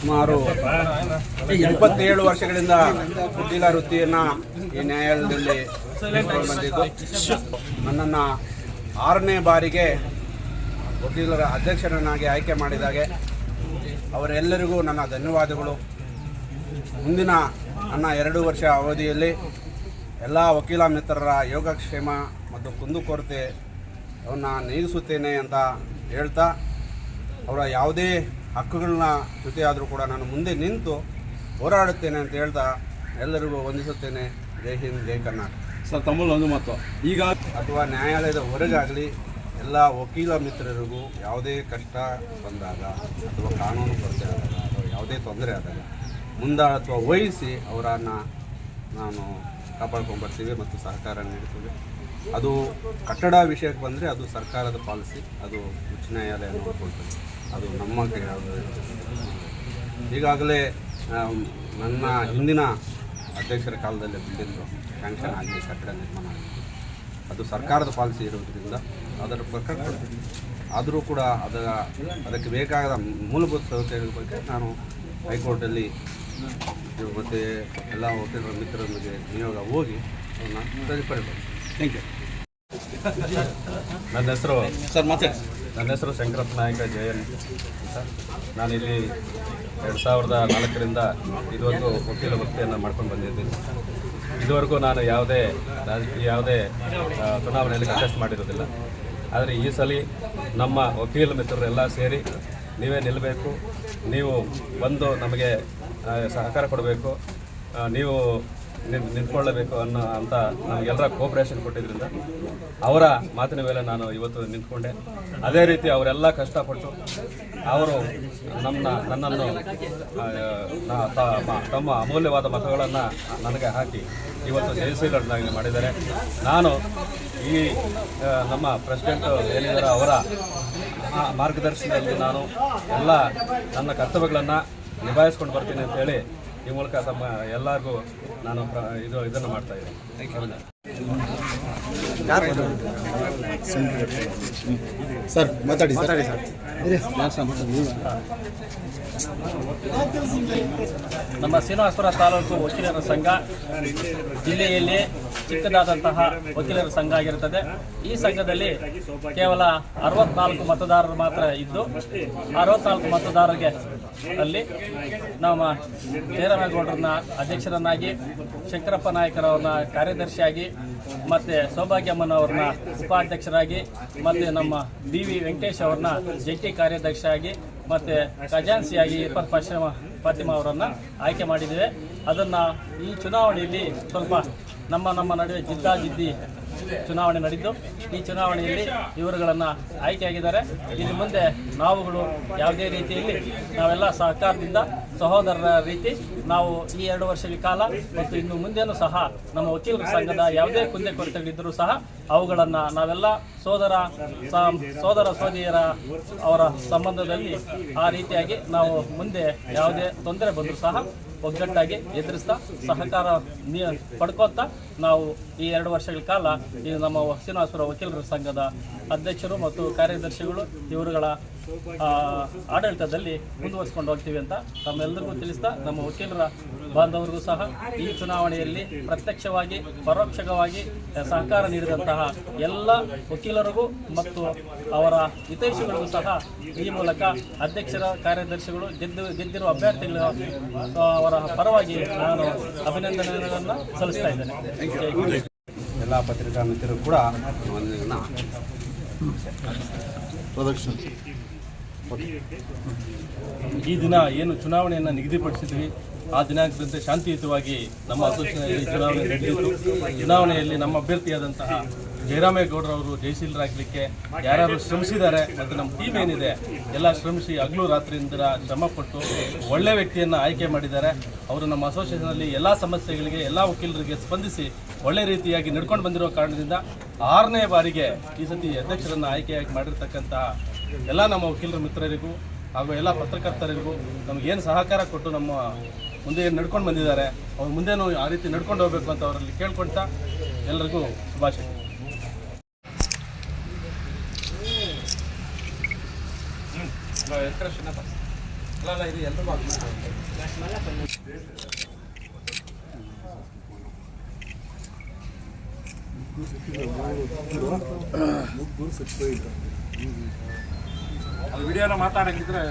ಸುಮಾರು 27 ವರ್ಷಗಳಿಂದ ವಕೀಲ ವೃತ್ತಿಯನ್ನು ಈ ನ್ಯಾಯಾಲಯದಲ್ಲಿ ನಡೆಸಿಕೊಂಡು ಬಂದಿದ್ದು, ನನ್ನನ್ನು 6ನೇ ಬಾರಿಗೆ ವಕೀಲರ ಅಧ್ಯಕ್ಷರನ್ನಾಗಿ ಆಯ್ಕೆ ಮಾಡಿದಾಗೆ ಅವರೆಲ್ಲರಿಗೂ ನನ್ನ ಧನ್ಯವಾದಗಳು. ಮುಂದಿನ ನನ್ನ 2 ವರ್ಷ ಅವಧಿಯಲ್ಲಿ ಎಲ್ಲ ವಕೀಲ ಮಿತ್ರರ ಯೋಗಕ್ಷೇಮ ಮತ್ತು ಕುಂದುಕೊರತೆ ಅವನ್ನ ನೀಗಿಸುತ್ತೇನೆ ಅಂತ ಹೇಳ್ತಾ, ಅವರ ಯಾವುದೇ ಹಕ್ಕುಗಳನ್ನ ಜೊತೆಯಾದರೂ ಕೂಡ ನಾನು ಮುಂದೆ ನಿಂತು ಹೋರಾಡುತ್ತೇನೆ ಅಂತ ಹೇಳ್ತಾ ಎಲ್ಲರಿಗೂ ವಂದಿಸುತ್ತೇನೆ. ಜೈ ಹಿಂದ್, ಜೈ ಕರ್ನಾಟಕ. ಸರ್, ತಮ್ಮಲ್ಲಿ ಒಂದು ಮಾತು, ಈಗ ಅಥವಾ ನ್ಯಾಯಾಲಯದ ಹೊರಗಾಗಲಿ ಎಲ್ಲ ವಕೀಲ ಮಿತ್ರರಿಗೂ ಯಾವುದೇ ಕಷ್ಟ ಬಂದಾಗ ಅಥವಾ ಕಾನೂನು ಕೊರತೆ ಆದಾಗ ಅಥವಾ ಯಾವುದೇ ತೊಂದರೆ ಆದಾಗ ಮುಂದಾಳತ್ವ ವಹಿಸಿ ಅವರನ್ನು ನಾನು ಕಾಪಾಡ್ಕೊಂಡ್ಬರ್ತೀವಿ ಮತ್ತು ಸಹಕಾರ ನೀಡ್ತೀವಿ. ಅದು ಕಟ್ಟಡ ವಿಷಯಕ್ಕೆ ಬಂದರೆ ಅದು ಸರ್ಕಾರದ ಪಾಲಿಸಿ, ಅದು ಉಚ್ಚ ನ್ಯಾಯಾಲಯ ನೋಡ್ಕೊಳ್ತದೆ, ಅದು ನಮ್ಮ ಕೈಯಾಗ. ಈಗಾಗಲೇ ನನ್ನ ಹಿಂದಿನ ಅಧ್ಯಕ್ಷರ ಕಾಲದಲ್ಲಿ ಬಿಲ್ಡಿಂಗು ಸ್ಯಾಂಕ್ಷನ್ ಆಗಿ ಕಟ್ಟಡ ನಿರ್ಮಾಣ ಆಗಿದೆ. ಅದು ಸರ್ಕಾರದ ಪಾಲಿಸಿ ಇರೋದ್ರಿಂದ ಅದರ ಪ್ರಕಾರ ಆದರೂ ಕೂಡ ಅದಕ್ಕೆ ಬೇಕಾದ ಮೂಲಭೂತ ಸೌಕರ್ಯಗಳ ಬಗ್ಗೆ ನಾನು ಹೈಕೋರ್ಟಲ್ಲಿ ಮತ್ತು ಎಲ್ಲ ವಕೀಲರ ಮಿತ್ರರೊಂದಿಗೆ ನಿಯೋಗ ಹೋಗಿ ಅವನ್ನ ಸರಿಪಡಿಸ್ಬೋದು. Thank you. ನನ್ನ ಹೆಸರು ನನ್ನ ಹೆಸರು ಶಂಕರಪ್ಪ ನಾಯಕ ಜಯನ್ ಅಂತ. ನಾನಿಲ್ಲಿ 2004ರಿಂದ ಇದುವರೆಗೂ ವಕೀಲ ವೃತ್ತಿಯನ್ನು ಮಾಡ್ಕೊಂಡು ಬಂದಿದ್ದೀನಿ. ಇದುವರೆಗೂ ನಾನು ಯಾವುದೇ ಚುನಾವಣೆಯಲ್ಲಿ ಕಂಟೆಸ್ಟ್ ಮಾಡಿರೋದಿಲ್ಲ. ಆದರೆ ಈ ಸಲ ನಮ್ಮ ವಕೀಲ ಮಿತ್ರರೆಲ್ಲ ಸೇರಿ ನೀವೇ ನಿಲ್ಲಬೇಕು, ನೀವು ಬಂದು ನಮಗೆ ಸಹಕಾರ ಕೊಡಬೇಕು, ನೀವು ನಿಂತ್ಕೊಳ್ಳಬೇಕು ಅಂತ ನಮಗೆಲ್ಲರ ಕೋಆಪರೇಷನ್ ಕೊಟ್ಟಿದ್ದರಿಂದ ಅವರ ಮಾತಿನ ಮೇಲೆ ನಾನು ಇವತ್ತು ನಿಂತ್ಕೊಂಡೆ. ಅದೇ ರೀತಿ ಅವರೆಲ್ಲ ಕಷ್ಟಪಟ್ಟು ಅವರು ನನ್ನನ್ನು ತಮ್ಮ ಅಮೂಲ್ಯವಾದ ಮತಗಳನ್ನು ನನಗೆ ಹಾಕಿ ಇವತ್ತು ಜಯಶೀಲರನ್ನಾಗಿ ಮಾಡಿದ್ದಾರೆ. ನಾನು ಈ ನಮ್ಮ ಪ್ರೆಸಿಡೆಂಟ್ ಏನಿದ್ದಾರೆ ಅವರ ಮಾರ್ಗದರ್ಶನದಲ್ಲಿ ನಾನು ಎಲ್ಲ ನನ್ನ ಕರ್ತವ್ಯಗಳನ್ನು ನಿಭಾಯಿಸ್ಕೊಂಡು ಬರ್ತೀನಿ ಅಂತೇಳಿ ಈ ಮೂಲಕ ತಮ್ಮ ಎಲ್ಲರಿಗೂ ನಾನು ಇದನ್ನು ಮಾಡ್ತಾ ಇದ್ದೀನಿ. ಸರ್ ಮಾತಾಡಿ ಸರ್. ನಮ್ಮ ಶ್ರೀನಿವಾಸಪುರ ತಾಲೂಕು ವಕೀಲರ ಸಂಘ ಜಿಲ್ಲೆಯಲ್ಲಿ ಚಿಕ್ಕದಾದಂತಹ ವಕೀಲರ ಸಂಘ ಆಗಿರುತ್ತದೆ. ಈ ಸಂಘದಲ್ಲಿ ಕೇವಲ 64 ಮತದಾರರು ಮಾತ್ರ ಇದ್ದು, 64 ಮತದಾರರಿಗೆ ಅಲ್ಲಿ ನಮ್ಮ ಜಯರಾಮೇಗೌಡರನ್ನ ಅಧ್ಯಕ್ಷರನ್ನಾಗಿ, ಶಂಕರಪ್ಪ ನಾಯಕರವ್ರನ್ನ ಕಾರ್ಯದರ್ಶಿಯಾಗಿ, ಮತ್ತು ಸೌಭಾಗ್ಯಮ್ಮನವ್ರನ್ನ ಉಪಾಧ್ಯಕ್ಷರಾಗಿ, ಮತ್ತು ನಮ್ಮ BV ವೆಂಕಟೇಶ್ ಅವ್ರನ್ನ ಜಂಟಿ ಕಾರ್ಯದರ್ಶಿಯಾಗಿ, ಮತ್ತು ಖಜಾನ್ಸಿಯಾಗಿ ಫಾತಿಮಾ ಅವರನ್ನು ಆಯ್ಕೆ ಮಾಡಿದ್ದೇವೆ. ಅದನ್ನು ಈ ಚುನಾವಣೆಯಲ್ಲಿ ಸ್ವಲ್ಪ ನಮ್ಮ ನಡುವೆ ಜಿದ್ದಾಜಿದ್ದಿ ಚುನಾವಣೆ ನಡೆದಿದ್ದು, ಈ ಚುನಾವಣೆಯಲ್ಲಿ ಇವರುಗಳನ್ನು ಆಯ್ಕೆಯಾಗಿದ್ದಾರೆ. ಇನ್ನು ಮುಂದೆ ನಾವುಗಳು ಯಾವುದೇ ರೀತಿಯಲ್ಲಿ ನಾವೆಲ್ಲ ಸಹಕಾರದಿಂದ ಸಹೋದರರ ರೀತಿ ನಾವು ಈ 2 ವರ್ಷಗಳ ಕಾಲ ಮತ್ತು ಇನ್ನು ಮುಂದೆನೂ ಸಹ ನಮ್ಮ ವಕೀಲರ ಸಂಘದ ಯಾವುದೇ ಕುಂದುಕೊರತೆಗಳಿದ್ದರೂ ಸಹ ಅವುಗಳನ್ನು ನಾವೆಲ್ಲ ಸೋದರ ಸೋದರಿಯರ ಅವರ ಸಂಬಂಧದಲ್ಲಿ ಆ ರೀತಿಯಾಗಿ ನಾವು ಮುಂದೆ ಯಾವುದೇ ತೊಂದರೆ ಬಂದರೂ ಸಹ ಒಗ್ಗಟ್ಟಾಗಿ ಎದುರಿಸ್ತಾ ಸಹಕಾರ ಪಡ್ಕೋತಾ ನಾವು ಈ 2 ವರ್ಷಗಳ ಕಾಲ ಈ ನಮ್ಮ ಶ್ರೀನಿವಾಸಪುರ ವಕೀಲರ ಸಂಘದ ಅಧ್ಯಕ್ಷರು ಮತ್ತು ಕಾರ್ಯದರ್ಶಿಗಳು ಇವರುಗಳ ಆಡಳಿತದಲ್ಲಿ ಮುಂದುವರಿಸಿಕೊಂಡು ಹೋಗ್ತೀವಿ ಅಂತ ತಮ್ಮೆಲ್ಲರಿಗೂ ತಿಳಿಸ್ತಾ, ನಮ್ಮ ವಕೀಲರ ಬಾಂಧವರಿಗೂ ಸಹ ಈ ಚುನಾವಣೆಯಲ್ಲಿ ಪ್ರತ್ಯಕ್ಷವಾಗಿ ಪರೋಕ್ಷವಾಗಿ ಸಹಕಾರ ನೀಡಿದಂತಹ ಎಲ್ಲ ವಕೀಲರಿಗೂ ಮತ್ತು ಅವರ ಹಿತೈಷಿಗಳಿಗೂ ಸಹ ಈ ಮೂಲಕ ಅಧ್ಯಕ್ಷರ ಕಾರ್ಯದರ್ಶಿಗಳು ಗೆದ್ದಿರುವ ಅಭ್ಯರ್ಥಿಗಳು ಅವರ ಪರವಾಗಿ ನಾನು ಅಭಿನಂದನೆಗಳನ್ನು ಸಲ್ಲಿಸ್ತಾ ಇದ್ದೇನೆ. ಎಲ್ಲ ಪತ್ರಿಕಾ ಮಿತ್ರರು ಕೂಡ ಈ ದಿನ ಏನು ಚುನಾವಣೆಯನ್ನು ನಿಗದಿಪಡಿಸಿದ್ವಿ ಆ ದಿನಾಂಕದಂತೆ ಶಾಂತಿಯುತವಾಗಿ ನಮ್ಮ ಅಸೋಸಿಯೇಷನ್ ಚುನಾವಣೆ ನಡೆದಿತ್ತು. ಚುನಾವಣೆಯಲ್ಲಿ ನಮ್ಮ ಅಭ್ಯರ್ಥಿಯಾದಂತಹ ಜಯರಾಮೇಗೌಡರವರು ಜಯಶೀಲರಾಗಲಿಕ್ಕೆ ಯಾರು ಶ್ರಮಿಸಿದ್ದಾರೆ ಮತ್ತು ನಮ್ಮ ಟೀಮ್ ಏನಿದೆ ಎಲ್ಲ ಶ್ರಮಿಸಿ ಹಗಲು ರಾತ್ರಿಯಿಂದ ಶ್ರಮಪಟ್ಟು ಒಳ್ಳೆಯ ವ್ಯಕ್ತಿಯನ್ನು ಆಯ್ಕೆ ಮಾಡಿದ್ದಾರೆ. ಅವರು ನಮ್ಮ ಅಸೋಸಿಯೇಷನಲ್ಲಿ ಎಲ್ಲ ಸಮಸ್ಯೆಗಳಿಗೆ ಎಲ್ಲ ವಕೀಲರಿಗೆ ಸ್ಪಂದಿಸಿ ಒಳ್ಳೆ ರೀತಿಯಾಗಿ ನಡ್ಕೊಂಡು ಬಂದಿರೋ ಕಾರಣದಿಂದ 6ನೇ ಬಾರಿಗೆ ಈ ಸತಿ ಅಧ್ಯಕ್ಷರನ್ನು ಆಯ್ಕೆಯಾಗಿ ಮಾಡಿರ್ತಕ್ಕಂತಹ ಎಲ್ಲ ನಮ್ಮ ವಕೀಲರ ಮಿತ್ರರಿಗೂ ಹಾಗೂ ಎಲ್ಲ ಪತ್ರಕರ್ತರಿಗೂ ನಮಗೇನು ಸಹಕಾರ ಕೊಟ್ಟು ನಮ್ಮ ಮುಂದೆ ಏನು ನಡ್ಕೊಂಡು ಬಂದಿದ್ದಾರೆ ಅವ್ರು ಮುಂದೇನೂ ಆ ರೀತಿ ನಡ್ಕೊಂಡು ಹೋಗಬೇಕು ಅಂತ ಅವರಲ್ಲಿ ಕೇಳ್ಕೊಳ್ತಾ ಎಲ್ಲರಿಗೂ ಶುಭಾಶಯ. ವಿಡಿಯೋನ ಮಾತಾಡಂಗಿದ್ರೆ